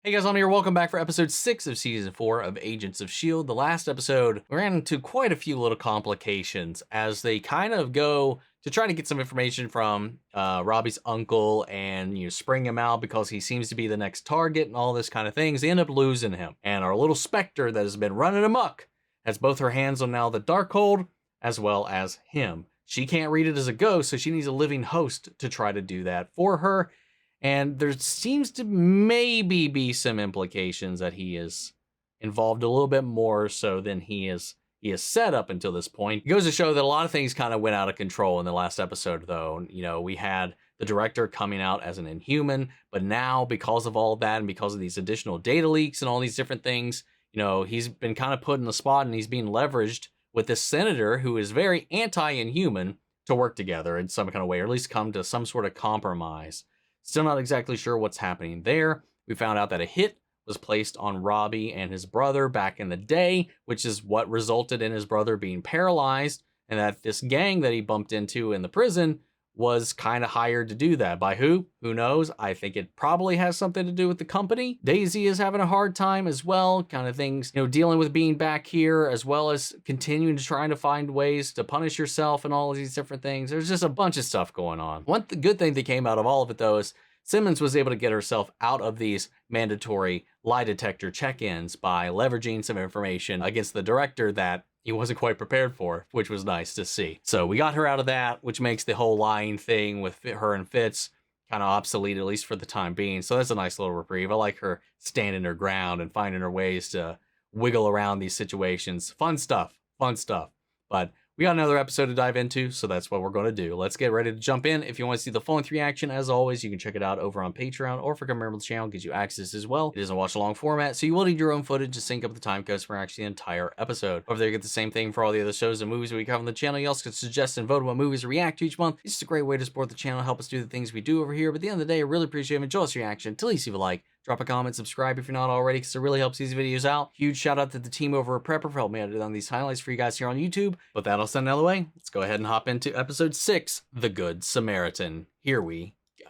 Hey guys, I'm here. Welcome back for episode 6 of season 4 of Agents of S.H.I.E.L.D. The last episode, we ran into quite a few little complications as they kind of go to try to get some information from Robbie's uncle and spring him out because he seems to be the next target and all this kind of things. They end up losing him. And our little Spectre that has been running amok has both her hands on now the Darkhold as well as him. She can't read it as a ghost, so she needs a living host to try to do that for her. And there seems to maybe be some implications that he is involved a little bit more so than he is set up until this point. It goes to show that a lot of things kind of went out of control in the last episode, though. We had the director coming out as an Inhuman, but now because of all of that and because of these additional data leaks and all these different things, he's been kind of put in the spot and he's being leveraged with this senator who is very anti-Inhuman to work together in some kind of way, or at least come to some sort of compromise. Still not exactly sure what's happening there. We found out that a hit was placed on Robbie and his brother back in the day, which is what resulted in his brother being paralyzed, and that this gang that he bumped into in the prison was kind of hired to do that. By who? Who knows? I think it probably has something to do with the company. Daisy is having a hard time as well, kind of things, dealing with being back here, as well as continuing to trying to find ways to punish yourself and all of these different things. There's just a bunch of stuff going on. One good thing that came out of all of it, though, is Simmons was able to get herself out of these mandatory lie detector check-ins by leveraging some information against the director that he wasn't quite prepared for, which was nice to see. So we got her out of that, which makes the whole lying thing with her and Fitz kind of obsolete, at least for the time being. So that's a nice little reprieve. I like her standing her ground and finding her ways to wiggle around these situations. Fun stuff. But we got another episode to dive into, so that's what we're going to do. Let's get ready to jump in. If you want to see the full-length reaction, as always, you can check it out over on Patreon, or if you're a member of the channel, it gives you access as well. It is a watch-along format, so you will need your own footage to sync up the time codes for actually the entire episode. Over there, you get the same thing for all the other shows and movies that we cover on the channel. You also can suggest and vote on what movies to react to each month. It's just a great way to support the channel, help us do the things we do over here. But at the end of the day, I really appreciate it. Enjoy this reaction. Till least leave a like. Drop a comment, subscribe if you're not already, because it really helps these videos out. Huge shout out to the team over at Prepper for helping me edit on these highlights for you guys here on YouTube. But that'll send it out of the way. Let's go ahead and hop into episode 6, The Good Samaritan. Here we go.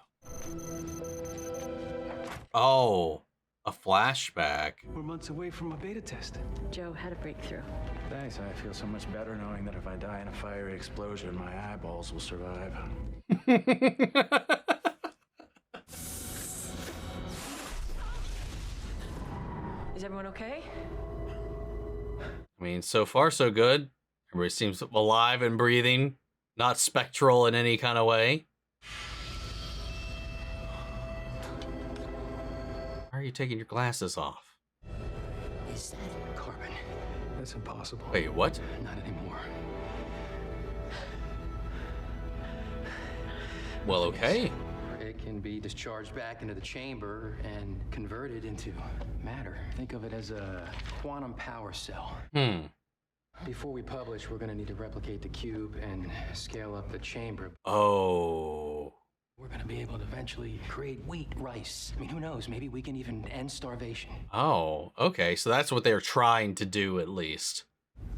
Oh, a flashback. We're months away from a beta test. Joe had a breakthrough. Thanks, I feel so much better knowing that if I die in a fiery explosion, my eyeballs will survive. Is everyone okay? I mean, so far so good. Everybody seems alive and breathing, not spectral in any kind of way. Why are you taking your glasses off? Is that carbon? That's impossible. Wait, what? Not anymore. Well, okay. It can be discharged back into the chamber and converted into matter. Think of it as a quantum power cell. Before we publish, we're gonna need to replicate the cube and scale up the chamber. Oh. We're gonna be able to eventually create wheat, rice. I mean, who knows? Maybe we can even end starvation. Oh, okay. So that's what they're trying to do, at least.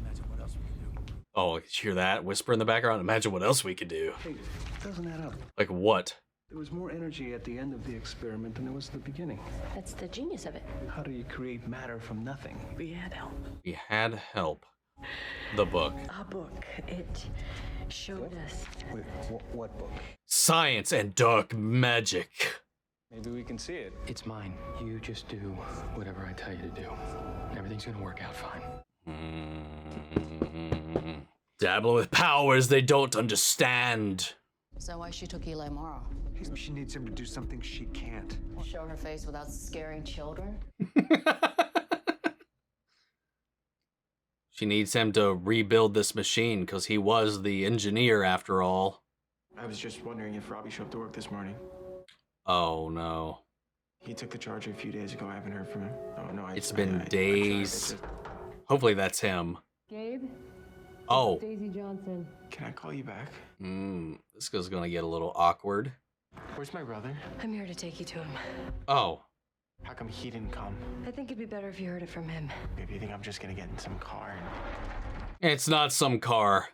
Imagine what else we can do. Oh, did you hear that? Whisper in the background. Imagine what else we could do. Hey, doesn't add up. Like what? There was more energy at the end of the experiment than there was at the beginning. That's the genius of it. How do you create matter from nothing? We had help. We had help. The book. A book. It showed us. Wait, what book? Science and dark magic. Maybe we can see it. It's mine. You just do whatever I tell you to do. Everything's gonna work out fine. Dabbling with powers they don't understand. Is that why she took Eli Morrow? She needs him to do something she can't. Show her face without scaring children? She needs him to rebuild this machine because he was the engineer after all. I was just wondering if Robbie showed up to work this morning. Oh no. He took the charger a few days ago. I haven't heard from him. Oh no, It's been days. Hopefully that's him. Gabe? Oh. Daisy Johnson. Can I call you back? This is gonna get a little awkward. Where's my brother? I'm here to take you to him. Oh. How come he didn't come? I think it'd be better if you heard it from him. Maybe you think I'm just gonna get in some car and... It's not some car.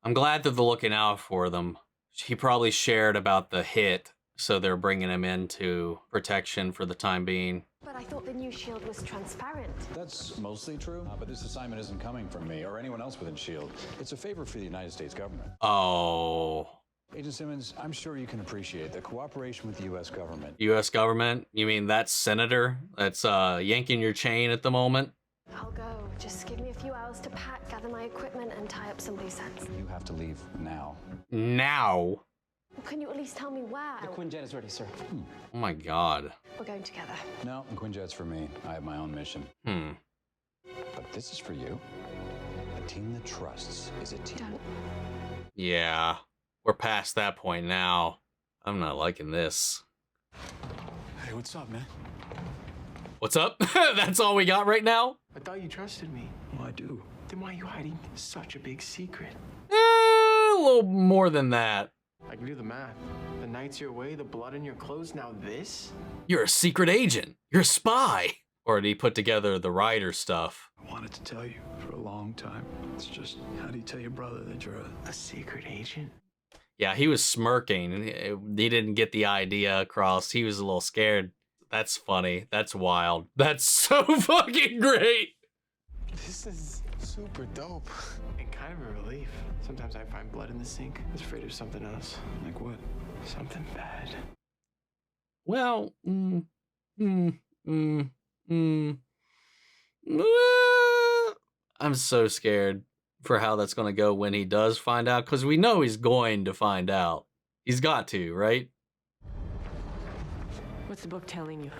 I'm glad that they're looking out for them. He probably shared about the hit, so they're bringing him into protection for the time being. But I thought the new S.H.I.E.L.D. was transparent. That's mostly true, but this assignment isn't coming from me or anyone else within S.H.I.E.L.D. It's a favor for the United States government. Oh. Agent Simmons, I'm sure you can appreciate the cooperation with the U.S. government. U.S. government? You mean that senator that's yanking your chain at the moment? I'll go. Just give me a few hours to pack, gather my equipment, and tie up some loose ends. You have to leave now. Now? Can you at least tell me where? The Quinjet is ready, sir. Oh my god. We're going together. No, the Quinjet's for me. I have my own mission. But this is for you. A team that trusts is a team. Don't. Yeah. We're past that point now. I'm not liking this. Hey, what's up, man? What's up? That's all we got right now? I thought you trusted me. Well, I do. Then why are you hiding such a big secret? A little more than that. I can do the math. The nights you're away, the blood in your clothes, now this? You're a secret agent. You're a spy. Or did he put together the Ryder stuff? I wanted to tell you for a long time. It's just, how do you tell your brother that you're A secret agent? Yeah, he was smirking. He didn't get the idea across. He was a little scared. That's funny. That's wild. That's so fucking great. This is super dope. And kind of a relief. Sometimes I find blood in the sink. I was afraid of something else. like what? Something bad. Well, I'm so scared for how that's going to go when he does find out, because we know he's going to find out. He's got to, right? What's the book telling you?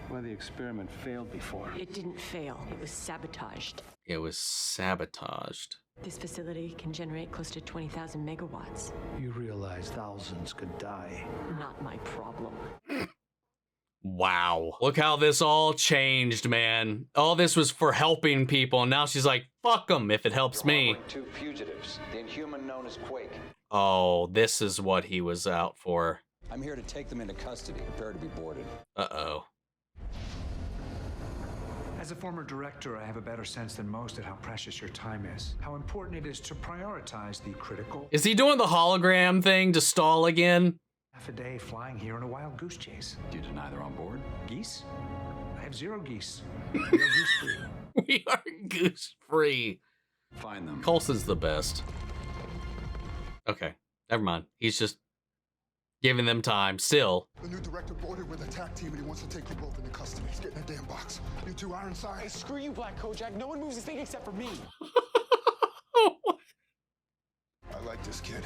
Well, the experiment failed before. It didn't fail. It was sabotaged. It was sabotaged. This facility can generate close to 20,000 megawatts. You realize thousands could die. Not my problem. Wow. Look how this all changed, man. All this was for helping people, and now she's like, fuck them if it helps me. Two fugitives, the Inhuman known as Quake. Oh, this is what he was out for. I'm here to take them into custody. Prepare to be boarded. Uh-oh. As a former director, I have a better sense than most at how precious your time is. How important it is to prioritize the critical. Is he doing the hologram thing to stall again? Half a day flying here on a wild goose chase. Do you deny they're on board? Geese? I have 0 geese. We are goose free. We are goose free. Find them. Coulson's the best. Okay, never mind. He's just giving them time. Still. The new director boarded with an attack team and he wants to take you both into custody. He's getting a damn box. You two are inside. Hey, screw you, Black Kojak. No one moves this thing except for me. I like this kid.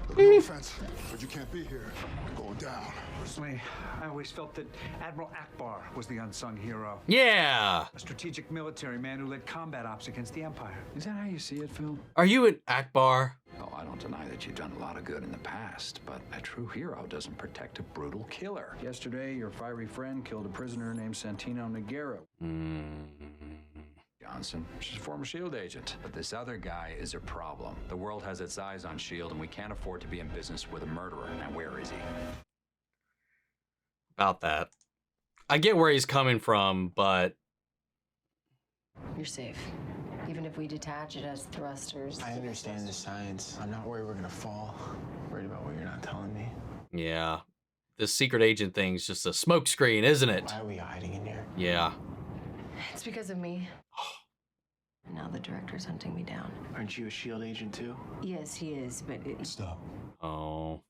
Look, no offense, but you can't be here. You're going down. Personally, I always felt that Admiral Akbar was the unsung hero. Yeah. A strategic military man who led combat ops against the Empire. Is that how you see it, Phil? Are you an Akbar? Oh, I don't deny that you've done a lot of good in the past, but a true hero doesn't protect a brutal killer. Yesterday, your fiery friend killed a prisoner named Santino Negero. Johnson, she's a former S.H.I.E.L.D. agent. But this other guy is a problem. The world has its eyes on S.H.I.E.L.D., and we can't afford to be in business with a murderer. Now, where is he? About that. I get where he's coming from, but... You're safe. Even if we detach it as thrusters. I understand the science. I'm not worried we're gonna fall. I'm worried about what you're not telling me. Yeah. This secret agent thing's just a smokescreen, isn't it? Why are we hiding in here? Yeah. It's because of me. And now the director's hunting me down. Aren't you a S.H.I.E.L.D. agent too? Yes, he is, but Stop. Oh.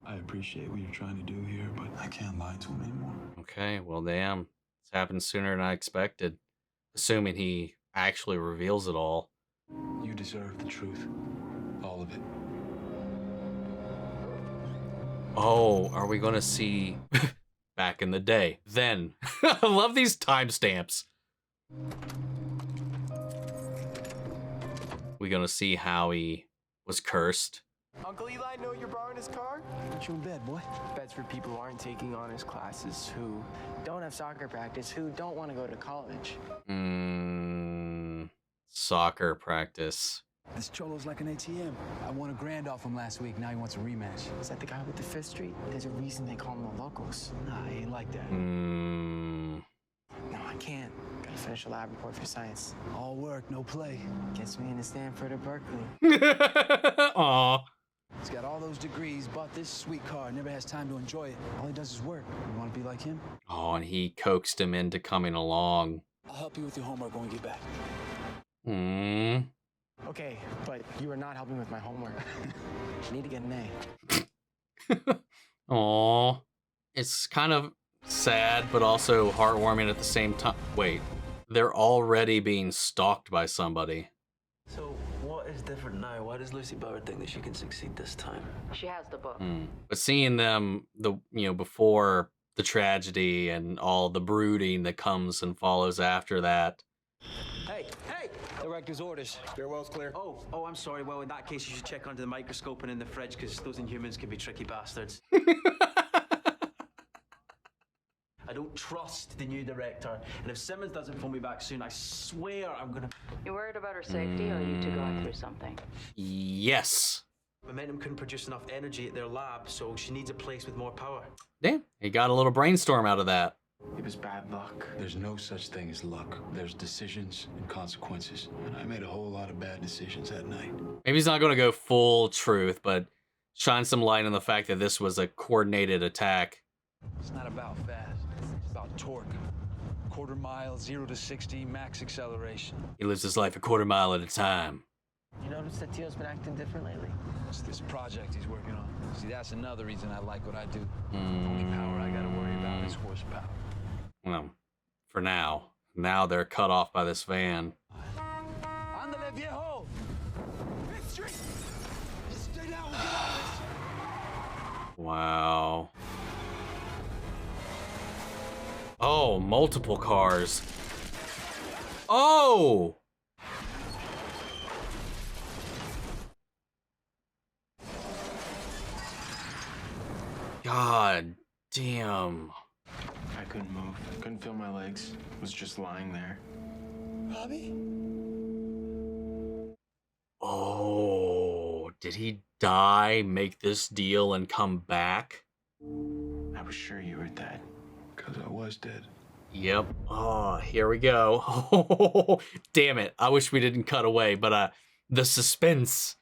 I appreciate what you're trying to do here, but I can't lie to him anymore. Okay, well, damn. It's happened sooner than I expected. Assuming he actually reveals it all. You deserve the truth. All of it. Oh, are we gonna see back in the day? Then. I love these timestamps. We gonna see how he was cursed. Uncle Eli, know you're borrowing his car? Put you in bed, boy. Beds for people who aren't taking honors classes, who don't have soccer practice, who don't want to go to college. Soccer practice. This Cholo's like an ATM. I won $1,000 off him last week. Now he wants a rematch. Is that the guy with the Fifth Street? There's a reason they call him the Locos. Nah, he ain't like that. No, I can't. Gotta finish a lab report for science. All work, no play. Gets me into Stanford or Berkeley. Aw. He's got all those degrees, bought this sweet car, never has time to enjoy it. All he does is work. You want to be like him? Oh, and he coaxed him into coming along. I'll help you with your homework when we get back. Okay, but you are not helping with my homework. I need to get an A. Aw. It's kind of sad, but also heartwarming at the same time. Wait, they're already being stalked by somebody. So what is different now? Why does Lucy Bauer think that she can succeed this time? She has the book. But seeing them, before the tragedy and all the brooding that comes and follows after that. Hey! Director's orders. Stairwell's clear. Oh, I'm sorry. Well, in that case, you should check under the microscope and in the fridge, because those Inhumans can be tricky bastards. I don't trust the new director, and if Simmons doesn't phone me back soon, I swear I'm gonna... You worried about her safety, or are you two going through something? Yes. Momentum couldn't produce enough energy at their lab, so she needs a place with more power. Damn, he got a little brainstorm out of that. It was bad luck. There's no such thing as luck. There's decisions and consequences. And I made a whole lot of bad decisions that night. Maybe he's not going to go full truth, but shine some light on the fact that this was a coordinated attack. It's not about fast. It's about torque. Quarter mile, 0 to 60, max acceleration. He lives his life a quarter mile at a time. You notice that Teal's been acting different lately? It's this project he's working on. See, that's another reason I like what I do. The only power I gotta worry about is horsepower. Well, for now. Now they're cut off by this van. Andale, viejo! Fifth Street! Stay down, get out of this! Wow. Oh, multiple cars. Oh! God damn. I couldn't move. Couldn't feel my legs. Was just lying there. Robbie? Oh, did he die, make this deal, and come back? I was sure you were dead. Because I was dead. Yep. Oh, here we go. Damn it. I wish we didn't cut away, but the suspense,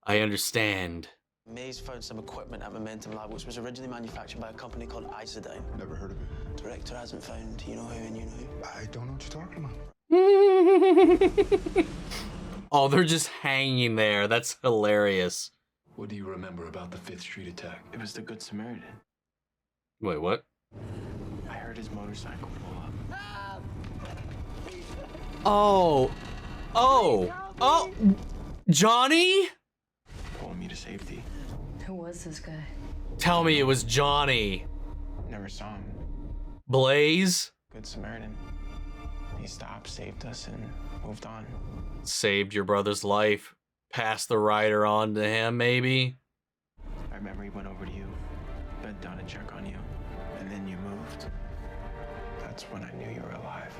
I understand. Mays found some equipment at Momentum Lab, which was originally manufactured by a company called S.H.I.E.L.D. Never heard of it. Director hasn't found you know who and you know who. I don't know what you're talking about. Oh, they're just hanging there. That's hilarious. What do you remember about the 5th Street attack? It was the Good Samaritan. Wait, what? I heard his motorcycle pull up. Oh, Johnny? Pulling me to safety. Who was this guy? Tell me it was Johnny. Never saw him. Blaze? Good Samaritan. He stopped, saved us, and moved on. Saved your brother's life. Passed the rider on to him, maybe? I remember he went over to you, bent down to check on you, and then you moved. That's when I knew you were alive.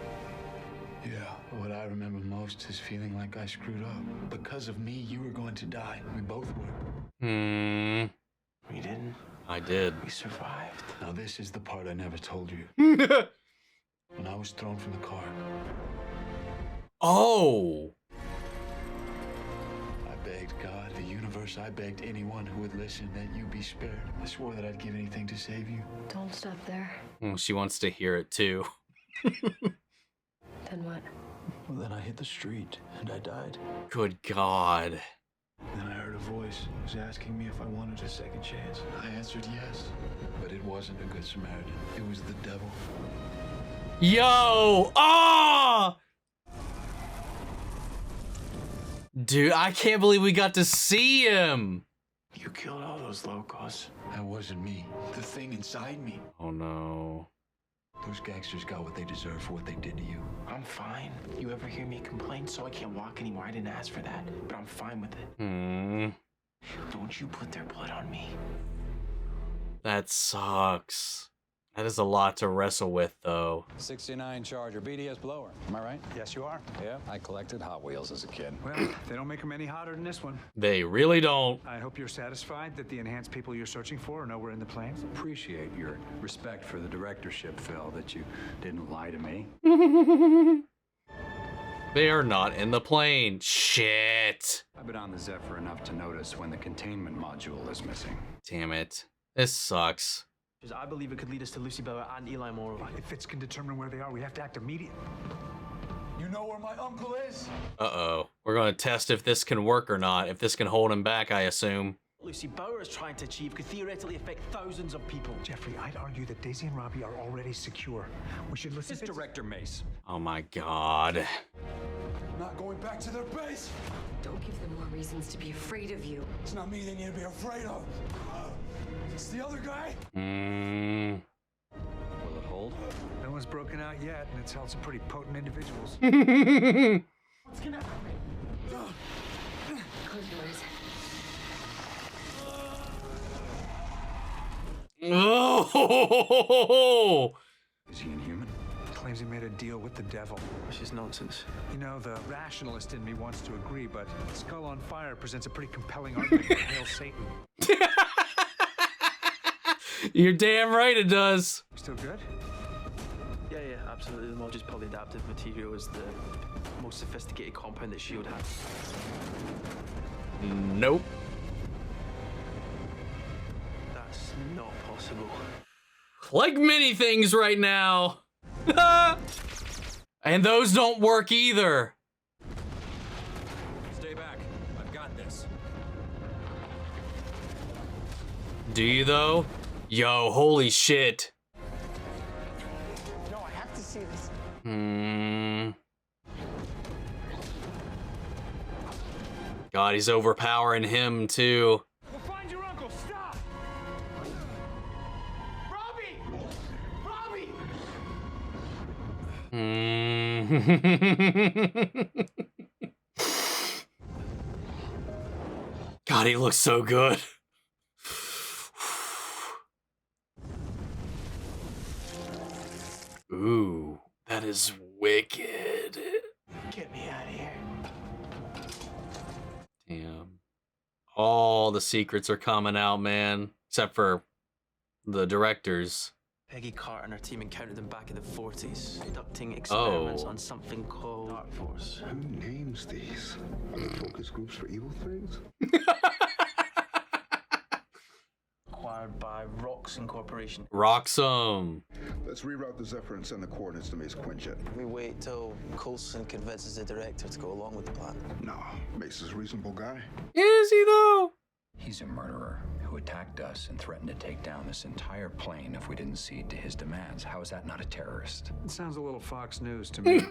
Yeah, what I remember most is feeling like I screwed up. Because of me, you were going to die. We both were. We didn't. I did. We survived. Now this is the part I never told you. When I was thrown from the car. Oh! I begged God, the universe, I begged anyone who would listen that you be spared. I swore that I'd give anything to save you. Don't stop there. Well, she wants to hear it too. Then what? Well, then I hit the street and I died. Good God. Then I heard a voice. It was asking me if I wanted a second chance. I answered yes. But it wasn't a Good Samaritan. It was the devil. Yo! Ah! Dude, I can't believe we got to see him. You killed all those locals. That wasn't me. The thing inside me. Oh no. Those gangsters got what they deserve for what they did to you. I'm fine. You ever hear me complain? So I can't walk anymore. I didn't ask for that, but I'm fine with it. Don't you put their blood on me. That sucks. That is a lot to wrestle with, though. 69 Charger, BDS blower. Am I right? Yes, you are. Yeah. I collected Hot Wheels as a kid. Well, they don't make them any hotter than this one. They really don't. I hope you're satisfied that the enhanced people you're searching for are nowhere in the planes. Appreciate your respect for the directorship, Phil, that you didn't lie to me. They are not in the plane. Shit. I've been on the Zephyr enough to notice when the containment module is missing. Damn it. This sucks. I believe it could lead us to Lucy Bauer and Eli Morrow. If Fitz can determine where they are, we have to act immediately. You know where my uncle is? Uh-oh. We're going to test if this can work or not. If this can hold him back, I assume. Lucy Bauer is trying to achieve could theoretically affect thousands of people. Jeffrey, I'd argue that Daisy and Robbie are already secure. We should listen It's to Director Mace. Oh my god. Not going back to their base. Don't give them more reasons to be afraid of you. It's not me they need to be afraid of. It's the other guy. Will it hold? No one's broken out yet, and it's held some pretty potent individuals. What's gonna happen? Close your eyes. Oh! Is he inhuman? Claims he made a deal with the devil. Which is nonsense. You know, the rationalist in me wants to agree, but Skull on Fire presents a pretty compelling argument for Hail Satan. You're damn right it does. Still good? Yeah, absolutely. The module's polyadaptive material is the most sophisticated compound that S.H.I.E.L.D. has. Nope. That's not possible. Like many things right now. And those don't work either. Stay back. I've got this. Do you though? Yo, holy shit. No, I have to see this. God, he's overpowering him too. We'll find your uncle. Stop! Robbie! Robbie! God, he looks so good. Ooh, that is wicked. Get me out of here. Damn. All the secrets are coming out, man. Except for the directors. Peggy Carter and her team encountered them back in the 40s, conducting experiments on something called Dark Force. Who names these? Are they focus groups for evil things? Acquired by Roxxon Corporation. Roxxon. Let's reroute the Zephyr and send the coordinates to Mace Quinjet. We wait till Coulson convinces the director to go along with the plan. No, Mace is a reasonable guy. Is he though? He's a murderer who attacked us and threatened to take down this entire plane if we didn't cede to his demands. How is that not a terrorist? It sounds a little Fox News to me.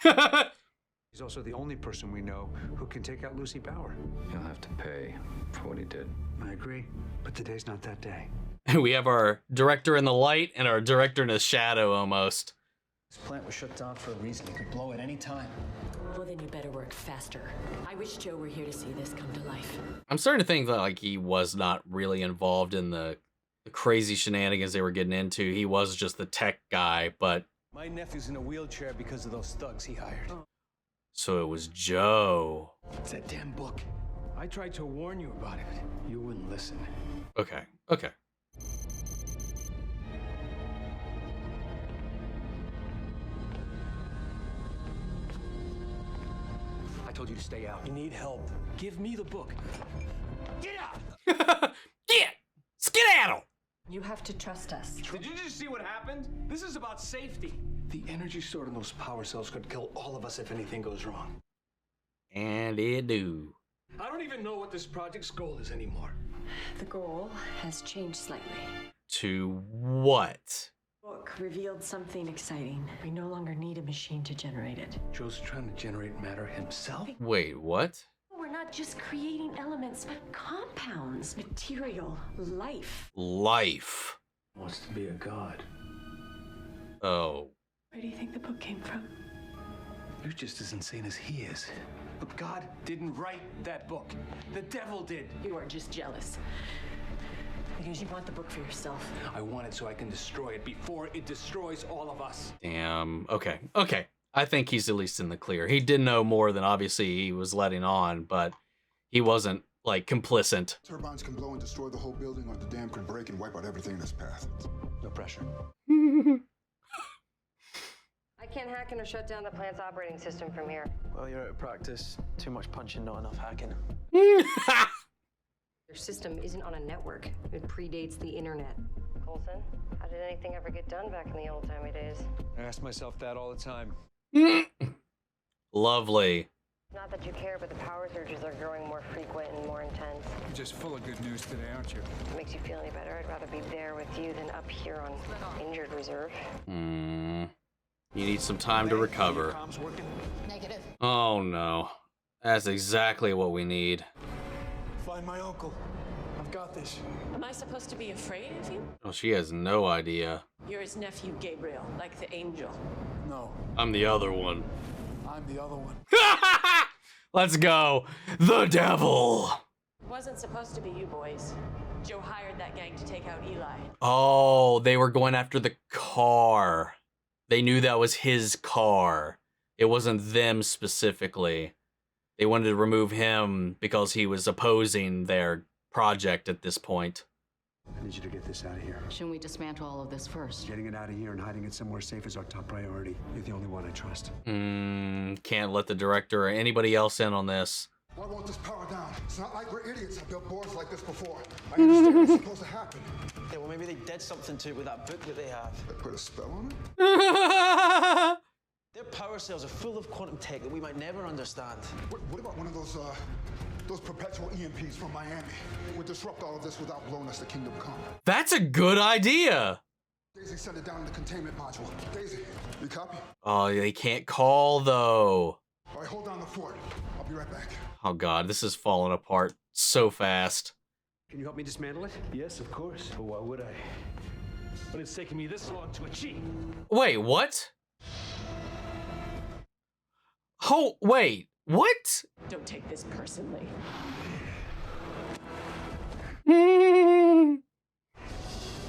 He's also the only person we know who can take out Lucy Bauer. He'll have to pay for what he did. I agree, but today's not that day. We have our director in the light and our director in the shadow almost. This plant was shut down for a reason. It could blow at any time. Well, then you better work faster. I wish Joe were here to see this come to life. I'm starting to think that like he was not really involved in the crazy shenanigans they were getting into. He was just the tech guy, but... My nephew's in a wheelchair because of those thugs he hired. So it was Joe. It's that damn book. I tried to warn you about it. You wouldn't listen. Okay. I told you to stay out. You need help. Give me the book. Get out! Get! Skedaddle! You have to trust us. Did you just see what happened? This is about safety. The energy stored in those power cells could kill all of us if anything goes wrong. And it do. I don't even know what this project's goal is anymore. The goal has changed slightly. To what? Book revealed something exciting. We no longer need a machine to generate it. Joe's trying to generate matter himself? Wait, what? We're not just creating elements, but compounds, material, life. Life. Wants to be a god. Oh. Where do you think the book came from? You're just as insane as he is. But God didn't write that book. The devil did. You are just jealous. Because you want the book for yourself. I want it so I can destroy it before it destroys all of us. Damn. Okay. I think he's at least in the clear. He did know more than obviously he was letting on, but he wasn't, like, complicit. Turbines can blow and destroy the whole building, or the dam can break and wipe out everything in its path. No pressure. I can't hack in or shut down the plant's operating system from here. Well, you're out of practice. Too much punching, not enough hacking. Their system isn't on a network. It predates the internet. Coulson, how did anything ever get done back in the old-timey days? I ask myself that all the time. Lovely. Not that you care, but the power surges are growing more frequent and more intense. You're just full of good news today, aren't you? Makes you feel any better? I'd rather be there with you than up here on injured reserve. You need some time to recover. Negative. Oh no. That's exactly what we need. Find my uncle. I've got this. Am I supposed to be afraid of you? Oh, she has no idea. You're his nephew, Gabriel, like the angel. No, I'm the other one. I'm the other one. Let's go. The devil. It wasn't supposed to be you boys. Joe hired that gang to take out Eli. Oh, they were going after the car. They knew that was his car. It wasn't them specifically. They wanted to remove him because he was opposing their project at this point. I need you to get this out of here. Shouldn't we dismantle all of this first? Getting it out of here and hiding it somewhere safe is our top priority. You're the only one I trust. Can't let the director or anybody else in on this. Why won't this power down? It's not like we're idiots. I've built boards like this before. I understand what's supposed to happen. Yeah, well, maybe they did something to it with that book that they have. They put a spell on it? Their power cells are full of quantum tech that we might never understand. What about one of those perpetual EMPs from Miami? Would disrupt all of this without blowing us the kingdom come. That's a good idea. Daisy sent it down in the containment module. Daisy, you copy? Oh, they can't call though. All right, hold down the fort. I'll be right back. Oh god, this is falling apart so fast. Can you help me dismantle it? Yes, of course. But why would I? But it's taken me this long to achieve. Wait, what? Oh, wait, what? Don't take this personally.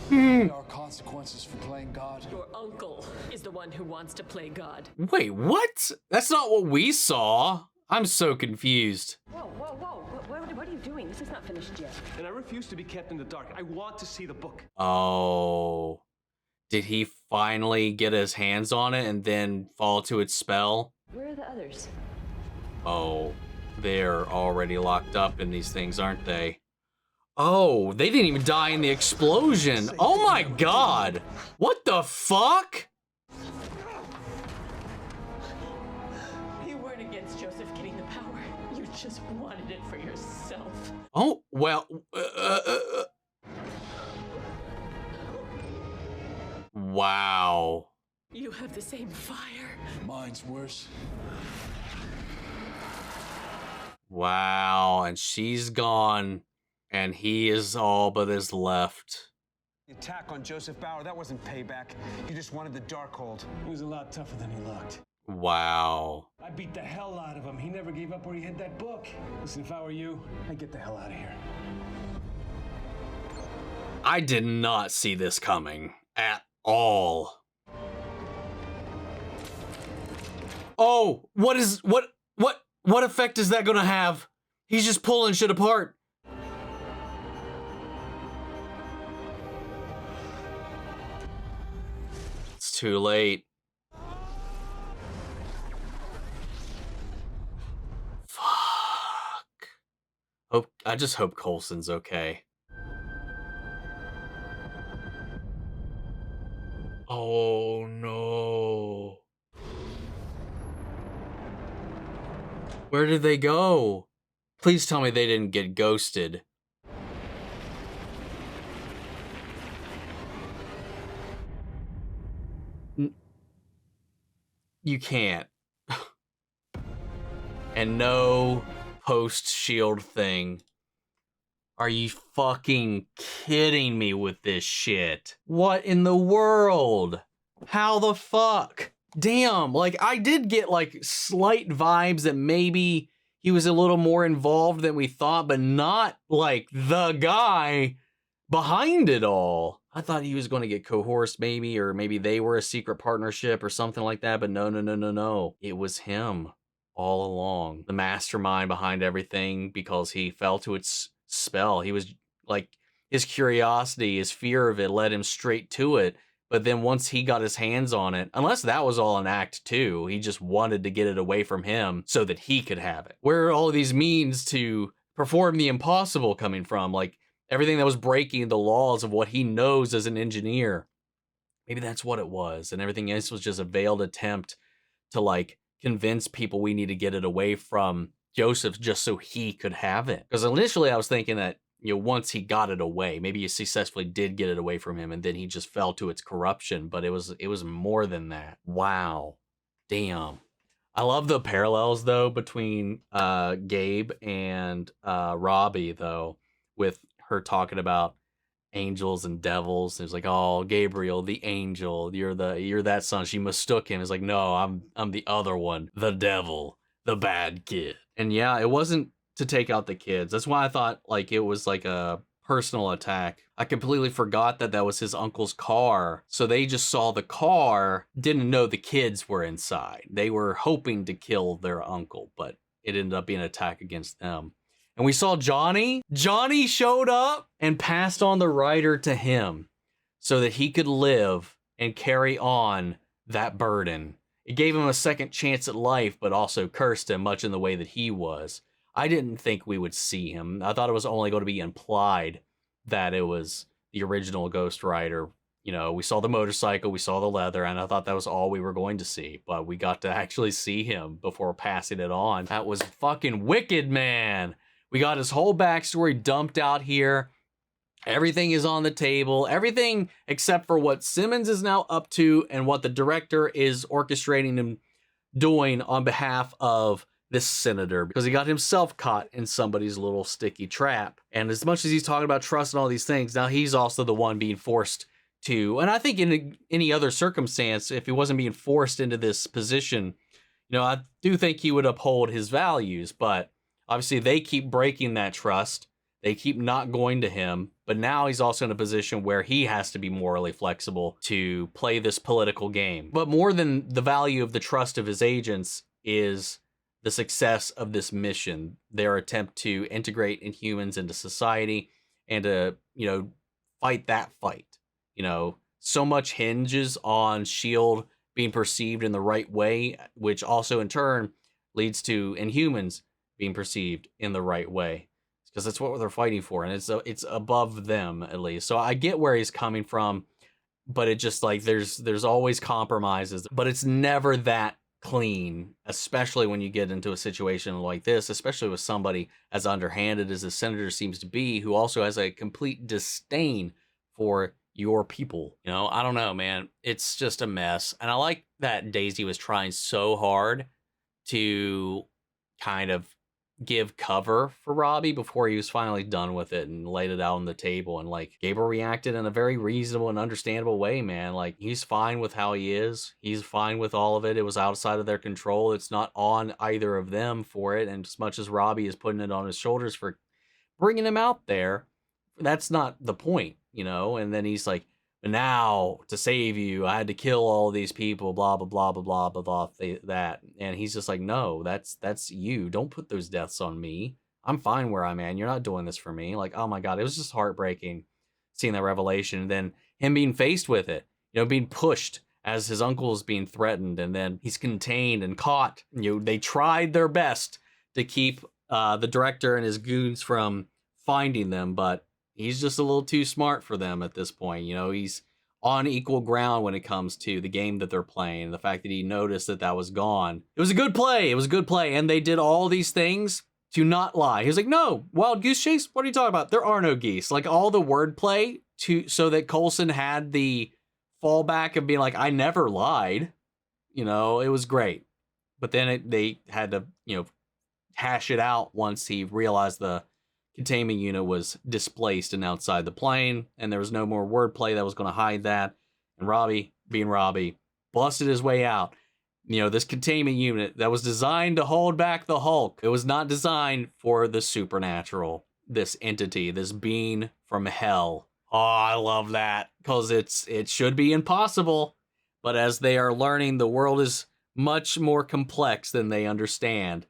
There are consequences for playing God. Your uncle is the one who wants to play God. Wait, what? That's not what we saw. I'm so confused. Whoa, whoa, whoa. What are you doing? This is not finished yet. And I refuse to be kept in the dark. I want to see the book. Oh. Did he finally get his hands on it and then fall to its spell? Where are the others? Oh, they're already locked up in these things, aren't they? Oh, they didn't even die in the explosion. Oh my god. What the fuck? You weren't against Joseph getting the power. You just wanted it for yourself. Oh, well. Wow. You have the same fire. Mine's worse. Wow, and she's gone, and he is all but is left. The attack on Joseph Bauer, that wasn't payback. You just wanted the Darkhold. He was a lot tougher than he looked. Wow. I beat the hell out of him. He never gave up where he hid that book. Listen, if I were you, I'd get the hell out of here. I did not see this coming at all. Oh, what effect is that gonna have? He's just pulling shit apart. It's too late. Fuck. I just hope Coulson's okay. Oh no. Where did they go? Please tell me they didn't get ghosted. You can't. And no post-S.H.I.E.L.D. thing. Are you fucking kidding me with this shit? What in the world? How the fuck? Damn, like I did get like slight vibes that maybe he was a little more involved than we thought, but not like the guy behind it all. I thought he was going to get coerced maybe, or maybe they were a secret partnership or something like that, but no. It was him all along. The mastermind behind everything, because he fell to its spell. He was like, his curiosity, his fear of it led him straight to it. But then once he got his hands on it, unless that was all in Act 2, he just wanted to get it away from him so that he could have it. Where are all of these means to perform the impossible coming from? Like everything that was breaking the laws of what he knows as an engineer. Maybe that's what it was. And everything else was just a veiled attempt to like convince people we need to get it away from Joseph just so he could have it. Because initially I was thinking that, you know, once he got it away, maybe he successfully did get it away from him and then he just fell to its corruption, but it was more than that. Wow. Damn. I love the parallels though between Gabe and Robbie though, with her talking about angels and devils. It's like, oh, Gabriel, the angel, you're that son. She mistook him. It's like, no, I'm the other one, the devil, the bad kid. And yeah, it wasn't to take out the kids. That's why I thought like it was like a personal attack. I completely forgot that was his uncle's car. So they just saw the car, didn't know the kids were inside. They were hoping to kill their uncle, but it ended up being an attack against them. And we saw Johnny. Johnny showed up and passed on the rider to him so that he could live and carry on that burden. It gave him a second chance at life, but also cursed him much in the way that he was. I didn't think we would see him. I thought it was only going to be implied that it was the original Ghost Rider. You know, we saw the motorcycle, we saw the leather, and I thought that was all we were going to see. But we got to actually see him before passing it on. That was fucking wicked, man. We got his whole backstory dumped out here. Everything is on the table. Everything except for what Simmons is now up to and what the director is orchestrating and doing on behalf of this senator, because he got himself caught in somebody's little sticky trap. And as much as he's talking about trust and all these things, now he's also the one being forced to, and I think in any other circumstance, if he wasn't being forced into this position, you know, I do think he would uphold his values, but obviously they keep breaking that trust. They keep not going to him, but now he's also in a position where he has to be morally flexible to play this political game. But more than the value of the trust of his agents is the success of this mission, their attempt to integrate Inhumans into society and to, you know, fight that fight. You know, so much hinges on S.H.I.E.L.D. being perceived in the right way, which also in turn leads to Inhumans being perceived in the right way, because that's what they're fighting for, and it's above them at least. So I get where he's coming from, but it just like there's always compromises, but it's never that clean, especially when you get into a situation like this, especially with somebody as underhanded as the senator seems to be, who also has a complete disdain for your people. You know, I don't know, man. It's just a mess. And I like that Daisy was trying so hard to kind of give cover for Robbie before he was finally done with it and laid it out on the table. And like Gabriel reacted in a very reasonable and understandable way, man. Like he's fine with how he is. He's fine with all of it. It was outside of their control. It's not on either of them for it. And as much as Robbie is putting it on his shoulders for bringing him out there, that's not the point, you know? And then he's like, now to save you, I had to kill all these people, blah, blah, blah, blah, blah, blah, blah, that. And he's just like, no, that's you. Don't put those deaths on me. I'm fine where I'm at. You're not doing this for me. Like, oh my God, it was just heartbreaking seeing that revelation. And then him being faced with it, you know, being pushed as his uncle is being threatened. And then he's contained and caught. You know, they tried their best to keep the director and his goons from finding them, but he's just a little too smart for them at this point. You know, he's on equal ground when it comes to the game that they're playing. The fact that he noticed that was gone. It was a good play. It was a good play. And they did all these things to not lie. He was like, no, wild goose chase? What are you talking about? There are no geese. Like all the wordplay so that Coulson had the fallback of being like, I never lied. You know, it was great. But then they had to, you know, hash it out once he realized the containment unit was displaced and outside the plane, and there was no more wordplay that was going to hide that. And Robbie, being Robbie, busted his way out. You know, this containment unit that was designed to hold back the Hulk. It was not designed for the supernatural, this entity, this being from hell. Oh, I love that, because it should be impossible, but as they are learning, the world is much more complex than they understand.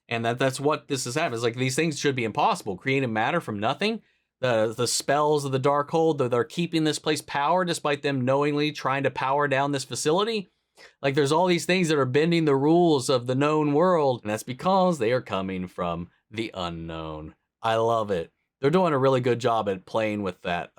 And that's what this is happening. It's like these things should be impossible. Creating matter from nothing, the spells of the Darkhold, though they're keeping this place powered despite them knowingly trying to power down this facility. Like, there's all these things that are bending the rules of the known world, and that's because they are coming from the unknown. I love it. They're doing a really good job at playing with that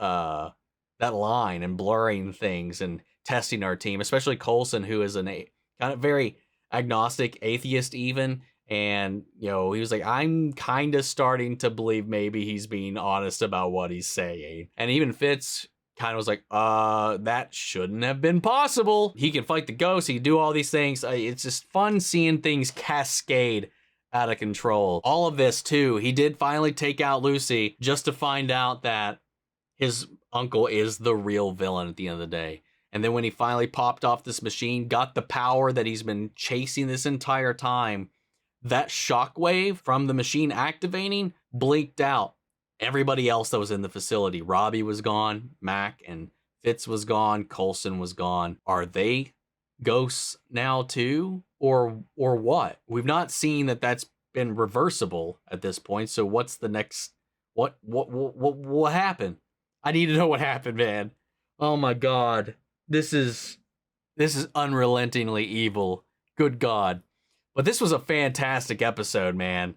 line and blurring things and testing our team, especially Coulson, who is kind of very agnostic, atheist even. And, you know, he was like, I'm kind of starting to believe maybe he's being honest about what he's saying. And even Fitz kind of was like, that shouldn't have been possible. He can fight the ghosts. He can do all these things. It's just fun seeing things cascade out of control. All of this, too. He did finally take out Lucy just to find out that his uncle is the real villain at the end of the day. And then when he finally popped off this machine, got the power that he's been chasing this entire time, that shockwave from the machine activating blinked out everybody else that was in the facility. Robbie was gone, Mack and Fitz was gone, Coulson was gone. Are they ghosts now too? Or what? We've not seen that that's been reversible at this point. So what's the next? What happened? I need to know what happened, man. Oh my God. This is unrelentingly evil. Good God. But this was a fantastic episode, man.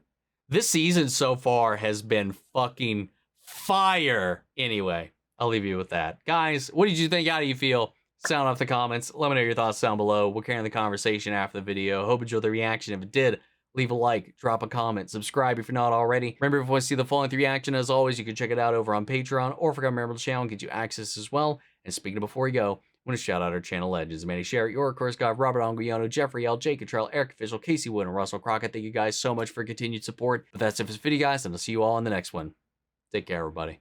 This season so far has been fucking fire. Anyway, I'll leave you with that. Guys, what did you think? How do you feel? Sound off the comments. Let me know your thoughts down below. We'll carry on the conversation after the video. Hope you enjoyed the reaction. If it did, leave a like, drop a comment, subscribe if you're not already. Remember, if you want to see the full length reaction, as always, you can check it out over on Patreon or become a member of the channel and get you access as well. And speaking of before we go, I want to shout out our channel legends: Manny Sherritt, Your Course God, Robert Anguiano, Jeffrey L, Jake Cottrell, Eric Official, Casey Wood, and Russell Crockett. Thank you guys so much for continued support. But that's it for this video, guys, and I'll see you all in the next one. Take care, everybody.